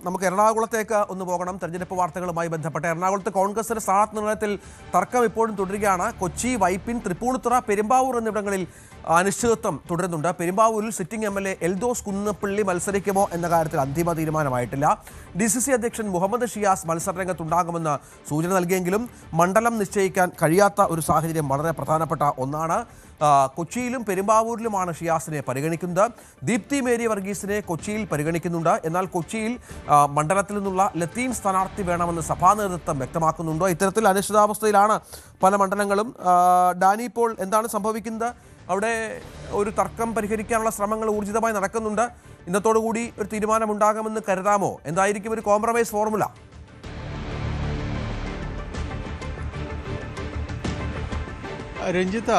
നമുക്ക് എറണാകുളത്തേക്ക് ഒന്ന് പോകണം. തെരഞ്ഞെടുപ്പ് വാർത്തകളുമായി ബന്ധപ്പെട്ട് എറണാകുളത്ത് കോൺഗ്രസിന്റെ സ്ഥാനാർത്ഥി നിർണയത്തിൽ തർക്കം ഇപ്പോഴും തുടരുകയാണ്. കൊച്ചി, വൈപ്പിൻ, തൃപ്പൂണിത്തുറ, പെരുമ്പാവൂർ എന്നിവിടങ്ങളിൽ അനിശ്ചിതത്വം തുടരുന്നുണ്ട്. പെരുമ്പാവൂരിൽ സിറ്റിംഗ് എംഎൽഎ എൽദോസ് കുന്നപ്പള്ളി മത്സരിക്കുമോ എന്ന കാര്യത്തിൽ അന്തിമ തീരുമാനമായിട്ടില്ല. DCC അധ്യക്ഷൻ മുഹമ്മദ് ഷിയാസ് മത്സരരംഗത്തുണ്ടാകുമെന്ന് സൂചന നൽകിയെങ്കിലും മണ്ഡലം നിശ്ചയിക്കാൻ കഴിയാത്ത ഒരു സാഹചര്യം വളരെ പ്രധാനപ്പെട്ട ഒന്നാണ്. കൊച്ചിയിലും പെരുമ്പാവൂരിലുമാണ് ഷിയാസിനെ പരിഗണിക്കുന്നത്. ദീപ്തി മേരി വർഗീസിനെ കൊച്ചിയിൽ പരിഗണിക്കുന്നുണ്ട്. എന്നാൽ കൊച്ചിയിൽ മണ്ഡലത്തിൽ നിന്നുള്ള ലത്തീൻ സ്ഥാനാർത്ഥി വേണമെന്ന് സഭാ നേതൃത്വം വ്യക്തമാക്കുന്നുണ്ടോ? ഇത്തരത്തിൽ അനിശ്ചിതാവസ്ഥയിലാണ് പല മണ്ഡലങ്ങളും. ഡാനി, ഇപ്പോൾ എന്താണ് സംഭവിക്കുന്നത്? അവിടെ ഒരു തർക്കം പരിഹരിക്കാനുള്ള ശ്രമങ്ങൾ ഊർജിതമായി നടക്കുന്നുണ്ട്. ഇന്നത്തോടുകൂടി ഒരു തീരുമാനമുണ്ടാകുമെന്ന് കരുതാമോ? എന്തായിരിക്കും ഒരു കോംപ്രമൈസ് ഫോർമുല? രഞ്ജിത്ത,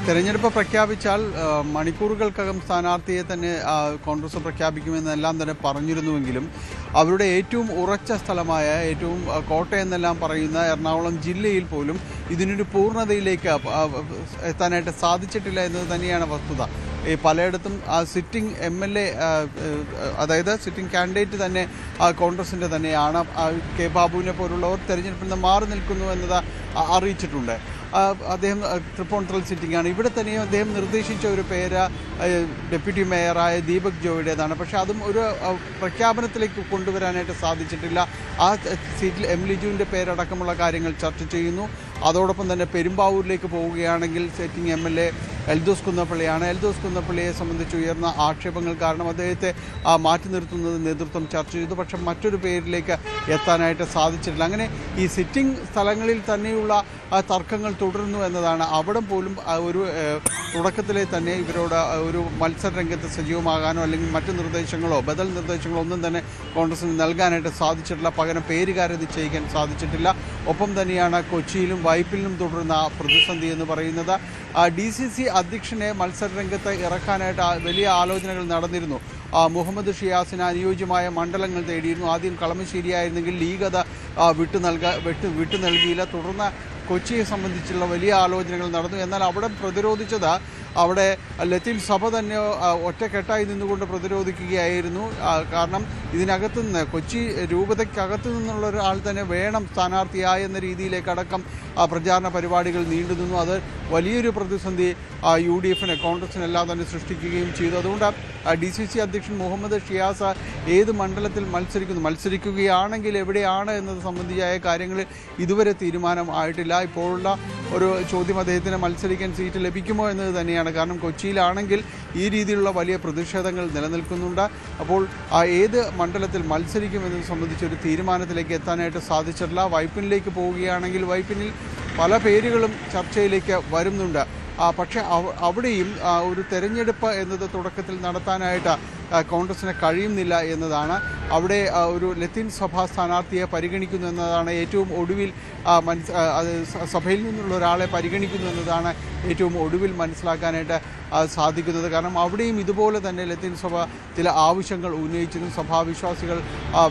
തെരഞ്ഞെടുപ്പ് പ്രഖ്യാപിച്ചാൽ മണിക്കൂറുകൾക്കകം സ്ഥാനാർത്ഥിയെ തന്നെ കോൺഗ്രസ് പ്രഖ്യാപിക്കുമെന്നെല്ലാം തന്നെ പറഞ്ഞിരുന്നുവെങ്കിലും അവരുടെ ഏറ്റവും ഉറച്ച സ്ഥലമായ ഏറ്റവും കോട്ടയം എന്നെല്ലാം പറയുന്ന എറണാകുളം ജില്ലയിൽ പോലും ഇതിനൊരു പൂർണ്ണതയിലേക്ക് എത്താനായിട്ട് സാധിച്ചിട്ടില്ല എന്നത് തന്നെയാണ് വസ്തുത. പലയിടത്തും സിറ്റിംഗ് MLA, അതായത് സിറ്റിംഗ് കാൻഡിഡേറ്റ് തന്നെ കോൺഗ്രസിൻ്റെ തന്നെയാണ്. കെ ബാബുവിനെ പോലുള്ളവർ തെരഞ്ഞെടുപ്പിൽ നിന്ന് മാറി നിൽക്കുന്നു എന്നത് അറിയിച്ചിട്ടുണ്ട്. അദ്ദേഹം തൃപ്പൂണിത്തുറ സിറ്റിംഗ് ആണ്. ഇവിടെ തന്നെയും അദ്ദേഹം നിർദ്ദേശിച്ച ഒരു പേര് ഡെപ്യൂട്ടി മേയറായ ദീപക് ജോയുടേതാണ്. പക്ഷേ അതും ഒരു പ്രഖ്യാപനത്തിലേക്ക് കൊണ്ടുവരാനായിട്ട് സാധിച്ചിട്ടില്ല. ആ സീറ്റിൽ ലിജുവിൻ്റെ പേരടക്കമുള്ള കാര്യങ്ങൾ ചർച്ച ചെയ്യുന്നു. അതോടൊപ്പം തന്നെ പെരുമ്പാവൂരിലേക്ക് പോവുകയാണെങ്കിൽ സിറ്റിംഗ് MLA എൽദോസ് കുന്നപ്പള്ളിയാണ്. എൽദോസ് കുന്നപ്പള്ളിയെ സംബന്ധിച്ച് ഉയർന്ന ആക്ഷേപങ്ങൾ കാരണം അദ്ദേഹത്തെ മാറ്റി നിർത്തുന്നത് നേതൃത്വം ചർച്ച ചെയ്തു. പക്ഷേ മറ്റൊരു പേരിലേക്ക് എത്താനായിട്ട് സാധിച്ചിട്ടില്ല. അങ്ങനെ ഈ സിറ്റിംഗ് സ്ഥലങ്ങളിൽ തന്നെയുള്ള തർക്കങ്ങൾ തുടരുന്നു എന്നതാണ്. അവിടെ പോലും ഒരു തുടക്കത്തിലെ തന്നെ ഇവരോട് ഒരു മത്സര രംഗത്ത് സജീവമാകാനോ അല്ലെങ്കിൽ മറ്റു നിർദ്ദേശങ്ങളോ ബദൽ നിർദ്ദേശങ്ങളോ ഒന്നും തന്നെ കോൺഗ്രസിന് നൽകാനായിട്ട് സാധിച്ചിട്ടില്ല. പകരം പേരുകാരെ നിശ്ചയിക്കാൻ സാധിച്ചിട്ടില്ല. ഒപ്പം തന്നെയാണ് കൊച്ചിയിലും വൈപ്പിലും തുടരുന്ന പ്രതിസന്ധി എന്ന് പറയുന്നത്. DCC അധ്യക്ഷനെ മത്സര രംഗത്ത് ഇറക്കാനായിട്ട് വലിയ ആലോചനകൾ നടന്നിരുന്നു. മുഹമ്മദ് ഷിയാസിന് അനുയോജ്യമായ മണ്ഡലങ്ങൾ തേടിയിരുന്നു. ആദ്യം കളമശ്ശേരിയായിരുന്നെങ്കിൽ ലീഗ് അത് വിട്ടു നൽകിയില്ല. തുടർന്ന് കൊച്ചിയെ സംബന്ധിച്ചുള്ള വലിയ ആലോചനകൾ നടന്നു. എന്നാൽ അവിടെ പ്രതിരോധിച്ചത് അവിടെ ലത്തീൻ സഭ തന്നെ ഒറ്റക്കെട്ടായി നിന്നുകൊണ്ട് പ്രതിരോധിക്കുകയായിരുന്നു. കാരണം ഇതിനകത്തു നിന്ന് കൊച്ചി രൂപതയ്ക്കകത്തു നിന്നുള്ള ഒരാൾ തന്നെ വേണം സ്ഥാനാർത്ഥിയായി എന്ന രീതിയിലേക്കടക്കം പ്രചാരണ പരിപാടികൾ നീണ്ടുനിന്നു. അത് വലിയൊരു പ്രതിസന്ധി UDFന് കോൺഗ്രസിനെല്ലാം തന്നെ സൃഷ്ടിക്കുകയും ചെയ്തു. അതുകൊണ്ട് DCC അധ്യക്ഷൻ മുഹമ്മദ് ഷിയാസ് ഏത് മണ്ഡലത്തിൽ മത്സരിക്കുകയാണെങ്കിൽ എവിടെയാണ് എന്നത് സംബന്ധിയായ കാര്യങ്ങളിൽ ഇതുവരെ തീരുമാനം ആയിട്ടില്ല. ഇപ്പോഴുള്ള ഒരു ചോദ്യം അദ്ദേഹത്തിന് മത്സരിക്കാൻ സീറ്റ് ലഭിക്കുമോ എന്നത് തന്നെയാണ്. കാരണം കൊച്ചിയിലാണെങ്കിൽ ഈ രീതിയിലുള്ള വലിയ പ്രതിഷേധങ്ങൾ നിലനിൽക്കുന്നുണ്ട്. അപ്പോൾ ഏത് മണ്ഡലത്തിൽ മത്സരിക്കുമെന്നത് സംബന്ധിച്ചൊരു തീരുമാനത്തിലേക്ക് എത്താനായിട്ട് സാധിച്ചിട്ടില്ല. വൈപ്പിനിലേക്ക് പോവുകയാണെങ്കിൽ വൈപ്പിനിൽ പല പേരുകളും ചർച്ചയിലേക്ക് വരുന്നുണ്ട്. പക്ഷേ അവിടെയും ഒരു തെരഞ്ഞെടുപ്പ് എന്നത് തുടക്കത്തിൽ നടത്താനായിട്ട് കോൺഗ്രസിന് കഴിയുന്നില്ല എന്നതാണ്. അവിടെ ഒരു ലത്തീൻ സഭാ സ്ഥാനാർത്ഥിയെ പരിഗണിക്കുന്നു എന്നതാണ് ഏറ്റവും ഒടുവിൽ സഭയിൽ നിന്നുള്ള ഒരാളെ പരിഗണിക്കുന്നു എന്നതാണ് ഏറ്റവും ഒടുവിൽ മനസ്സിലാക്കാനായിട്ട് സാധിക്കുന്നത്. കാരണം അവിടെയും ഇതുപോലെ തന്നെ ലത്തീൻ സഭ ചില ആവശ്യങ്ങൾ ഉന്നയിച്ചിരുന്നു. സഭാവിശ്വാസികൾ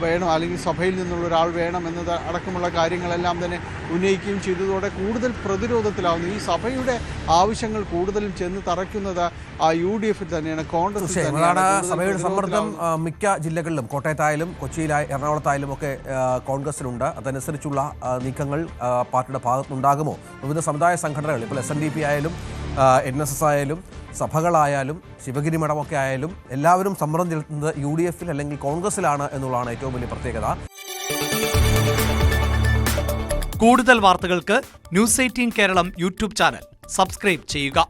വേണം, അല്ലെങ്കിൽ സഭയിൽ നിന്നുള്ള ഒരാൾ വേണം എന്നത് അടക്കമുള്ള കാര്യങ്ങളെല്ലാം തന്നെ ഉന്നയിക്കുകയും ചെയ്തതോടെ കൂടുതൽ പ്രതിരോധത്തിലാവുന്നു. ഈ സഭയുടെ ആവശ്യങ്ങൾ കൂടുതലും ചെന്ന് തറയ്ക്കുന്നത് UDF തന്നെയാണ്, കോൺഗ്രസ് തന്നെയാണ്. സഭയുടെ സമ്മർദ്ദം മിക്ക ജില്ലകളിലും, കോട്ടയത്തായാലും കൊച്ചിയിലായി എറണാകുളത്തായാലും ഒക്കെ കോൺഗ്രസിനുണ്ട്. അതനുസരിച്ചുള്ള നീക്കങ്ങൾ പാർട്ടിയുടെ ഭാഗത്തുനിന്നുണ്ടാകുമോ? വിവിധ സമുദായ സംഘടനകൾ, ഇപ്പോൾ SNDP ആയാലും NSS ആയാലും സഭകളായാലും ശിവഗിരി മഠമൊക്കെ ആയാലും എല്ലാവരും സമ്മർദ്ദം ചെലുത്തുന്നത് UDFൽ അല്ലെങ്കിൽ കോൺഗ്രസിലാണ് എന്നുള്ളതാണ് ഏറ്റവും വലിയ പ്രത്യേകത. കൂടുതൽ വാർത്തകൾക്ക് News 18 Keralam YouTube channel subscribe ചെയ്യുക.